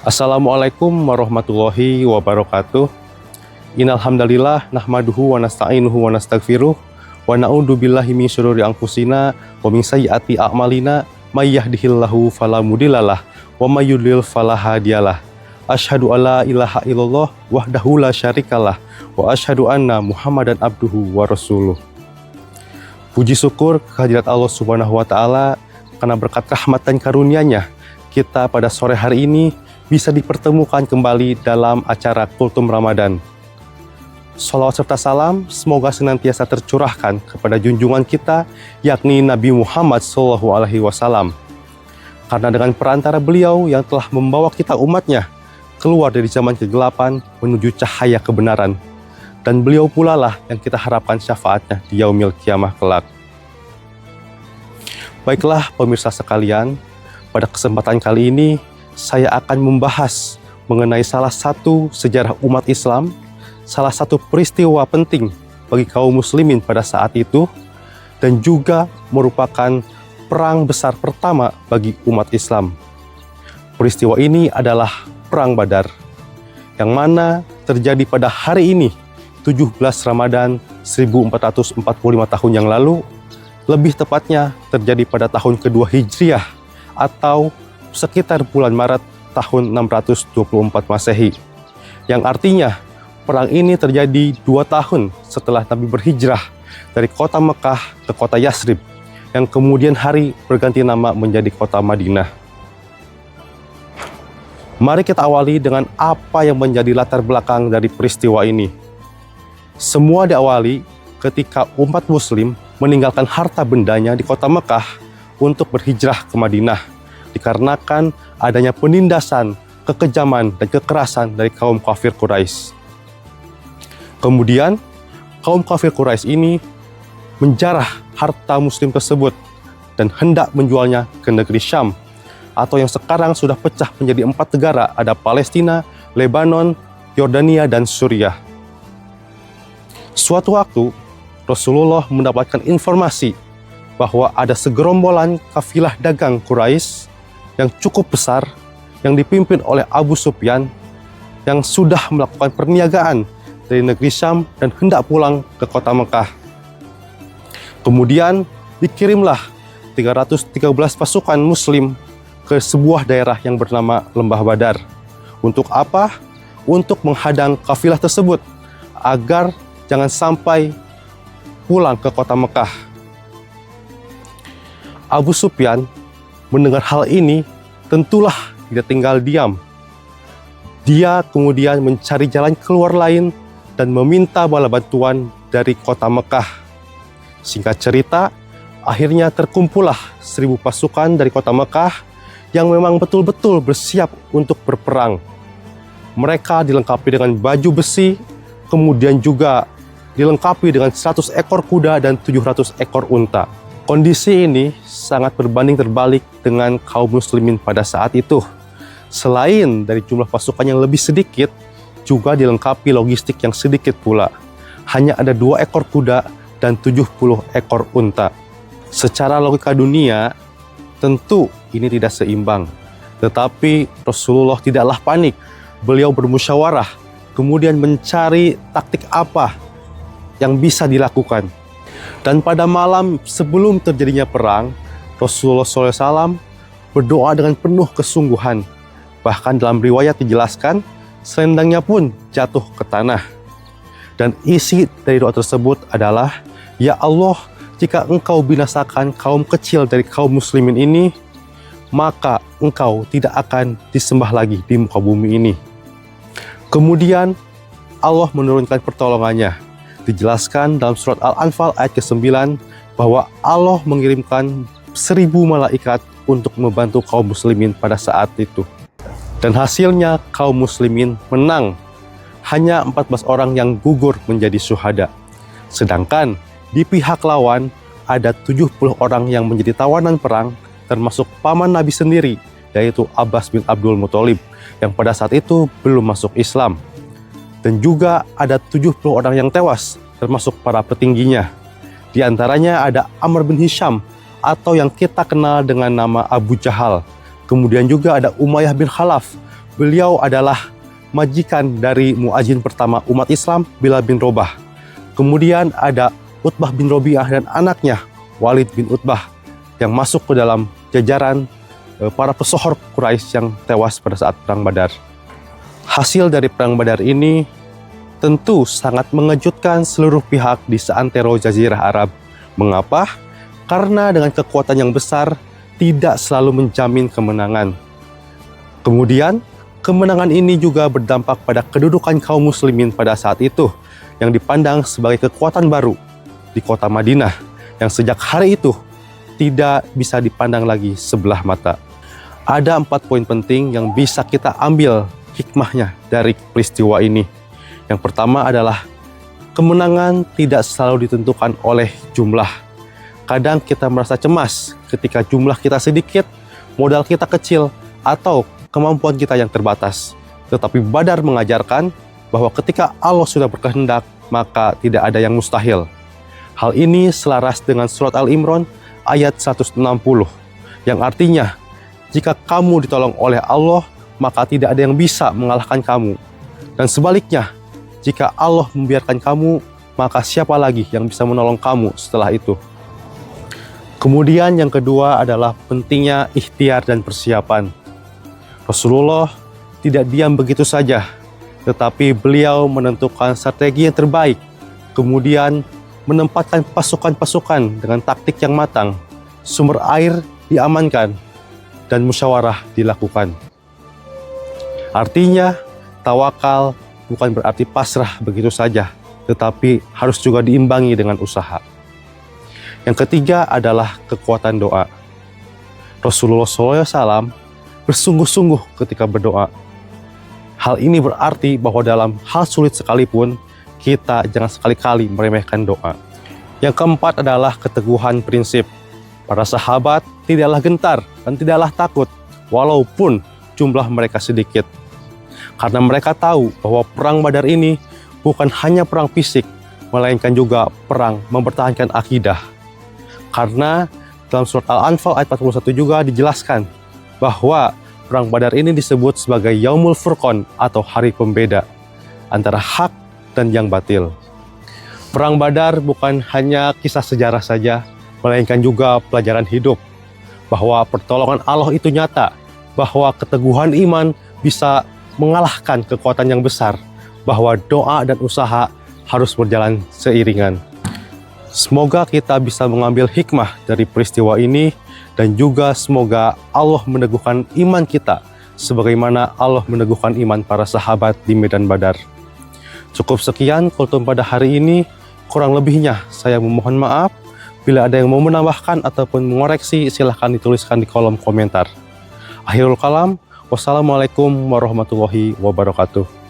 Assalamualaikum warahmatullahi wabarakatuh. Innal hamdalillah nahmaduhu wa nasta'inuhu wa nastaghfiruh wa na'udzu billahi min syururi anfusina wa min sayyiati a'malina may yahdihillahu fala mudhillalah wa may yudlil fala hadiyalah. Asyhadu alla ilaha illallah wahdahu la syarikalah wa asyhadu anna Muhammadan abduhu wa rasuluh. Puji syukur kehadirat Allah Subhanahu wa taala karena berkat rahmat dan karunia-Nya kita pada sore hari ini bisa dipertemukan kembali dalam acara Kultum Ramadan. Shalawat serta salam semoga senantiasa tercurahkan kepada junjungan kita, yakni Nabi Muhammad SAW. Karena dengan perantara beliau yang telah membawa kita umatnya keluar dari zaman kegelapan menuju cahaya kebenaran. Dan beliau pula lah yang kita harapkan syafaatnya di yaumil kiamah kelak. Baiklah pemirsa sekalian, pada kesempatan kali ini saya akan membahas mengenai salah satu sejarah umat Islam, salah satu peristiwa penting bagi kaum muslimin pada saat itu, dan juga merupakan perang besar pertama bagi umat Islam. Peristiwa ini adalah Perang Badar, yang mana terjadi pada hari ini, 17 Ramadan 1445 tahun yang lalu, lebih tepatnya terjadi pada tahun kedua Hijriah atau sekitar bulan Maret tahun 624 Masehi, yang artinya perang ini terjadi 2 tahun setelah Nabi berhijrah dari kota Mekah ke kota Yasrib, yang kemudian hari berganti nama menjadi kota Madinah. Mari kita awali dengan apa yang menjadi latar belakang dari peristiwa ini. Semua diawali ketika umat muslim meninggalkan harta bendanya di kota Mekah untuk berhijrah ke Madinah, dikarenakan adanya penindasan, kekejaman, dan kekerasan dari kaum kafir Quraisy. Kemudian, kaum kafir Quraisy ini menjarah harta muslim tersebut dan hendak menjualnya ke negeri Syam, atau yang sekarang sudah pecah menjadi 4 negara, ada Palestina, Lebanon, Yordania, dan Suriah. Suatu waktu, Rasulullah mendapatkan informasi bahwa ada segerombolan kafilah dagang Quraisy yang cukup besar yang dipimpin oleh Abu Sufyan yang sudah melakukan perniagaan dari negeri Syam dan hendak pulang ke kota Mekah. Kemudian dikirimlah 313 pasukan muslim ke sebuah daerah yang bernama Lembah Badar. Untuk apa? Untuk menghadang kafilah tersebut agar jangan sampai pulang ke kota Mekah. Abu Sufyan mendengar hal ini tentulah tidak tinggal diam. Dia kemudian mencari jalan keluar lain dan meminta bala bantuan dari kota Mekah. Singkat cerita, akhirnya terkumpullah 1000 pasukan dari kota Mekah yang memang betul-betul bersiap untuk berperang. Mereka dilengkapi dengan baju besi, kemudian juga dilengkapi dengan 100 ekor kuda dan 700 ekor unta. Kondisi ini sangat berbanding terbalik dengan kaum muslimin pada saat itu. Selain dari jumlah pasukan yang lebih sedikit, juga dilengkapi logistik yang sedikit pula. Hanya ada 2 ekor kuda dan 70 ekor unta. Secara logika dunia, tentu ini tidak seimbang. Tetapi Rasulullah tidaklah panik. Beliau bermusyawarah, kemudian mencari taktik apa yang bisa dilakukan. Dan pada malam sebelum terjadinya perang, Rasulullah SAW berdoa dengan penuh kesungguhan. Bahkan dalam riwayat dijelaskan, selendangnya pun jatuh ke tanah. Dan isi dari doa tersebut adalah, "Ya Allah, jika Engkau binasakan kaum kecil dari kaum muslimin ini, maka Engkau tidak akan disembah lagi di muka bumi ini." Kemudian Allah menurunkan pertolongannya. Dijelaskan dalam surat Al-Anfal ayat ke-9 bahwa Allah mengirimkan 1000 malaikat untuk membantu kaum muslimin pada saat itu. Dan hasilnya kaum muslimin menang. Hanya 14 orang yang gugur menjadi syuhada. Sedangkan di pihak lawan ada 70 orang yang menjadi tawanan perang, termasuk paman Nabi sendiri, yaitu Abbas bin Abdul Muthalib, yang pada saat itu belum masuk Islam. Dan juga ada 70 orang yang tewas, termasuk para petingginya. Di antaranya ada Amr bin Hisham, atau yang kita kenal dengan nama Abu Jahal. Kemudian juga ada Umayyah bin Khalaf, beliau adalah majikan dari muadzin pertama umat Islam, Bilal bin Rabah. Kemudian ada Utbah bin Rabi'ah dan anaknya Walid bin Utbah yang masuk ke dalam jajaran para pesohor Quraisy yang tewas pada saat Perang Badar. Hasil dari Perang Badar ini tentu sangat mengejutkan seluruh pihak di seantero Jazirah Arab. Mengapa? Karena dengan kekuatan yang besar tidak selalu menjamin kemenangan. Kemudian, kemenangan ini juga berdampak pada kedudukan kaum muslimin pada saat itu yang dipandang sebagai kekuatan baru di kota Madinah yang sejak hari itu tidak bisa dipandang lagi sebelah mata. Ada 4 poin penting yang bisa kita ambil hikmahnya dari peristiwa ini. Yang pertama adalah kemenangan tidak selalu ditentukan oleh jumlah. Kadang kita merasa cemas ketika jumlah kita sedikit, modal kita kecil, atau kemampuan kita yang terbatas. Tetapi Badar mengajarkan bahwa ketika Allah sudah berkehendak, maka tidak ada yang mustahil. Hal ini selaras dengan surat Al-Imran ayat 160, yang artinya, jika kamu ditolong oleh Allah, maka tidak ada yang bisa mengalahkan kamu. Dan sebaliknya, jika Allah membiarkan kamu, maka siapa lagi yang bisa menolong kamu setelah itu? Kemudian yang kedua adalah pentingnya ikhtiar dan persiapan. Rasulullah tidak diam begitu saja, tetapi beliau menentukan strategi yang terbaik, kemudian menempatkan pasukan-pasukan dengan taktik yang matang, sumber air diamankan, dan musyawarah dilakukan. Artinya, tawakal bukan berarti pasrah begitu saja, tetapi harus juga diimbangi dengan usaha. Yang ketiga adalah kekuatan doa. Rasulullah SAW bersungguh-sungguh ketika berdoa. Hal ini berarti bahwa dalam hal sulit sekalipun, kita jangan sekali-kali meremehkan doa. Yang keempat adalah keteguhan prinsip. Para sahabat tidaklah gentar dan tidaklah takut, walaupun jumlah mereka sedikit. Karena mereka tahu bahwa perang Badar ini bukan hanya perang fisik, melainkan juga perang mempertahankan akidah. Karena dalam surat Al-Anfal ayat 41 juga dijelaskan bahwa perang Badar ini disebut sebagai Yaumul Furqan atau hari pembeda antara hak dan yang batil. Perang Badar bukan hanya kisah sejarah saja, melainkan juga pelajaran hidup bahwa pertolongan Allah itu nyata, bahwa keteguhan iman bisa mengalahkan kekuatan yang besar, bahwa doa dan usaha harus berjalan seiringan. Semoga kita bisa mengambil hikmah dari peristiwa ini dan juga semoga Allah meneguhkan iman kita sebagaimana Allah meneguhkan iman para sahabat di medan Badar. Cukup sekian kultum pada hari ini, kurang lebihnya saya memohon maaf. Bila ada yang mau menambahkan ataupun mengoreksi, silahkan dituliskan di kolom komentar. Akhirul kalam, wassalamualaikum warahmatullahi wabarakatuh.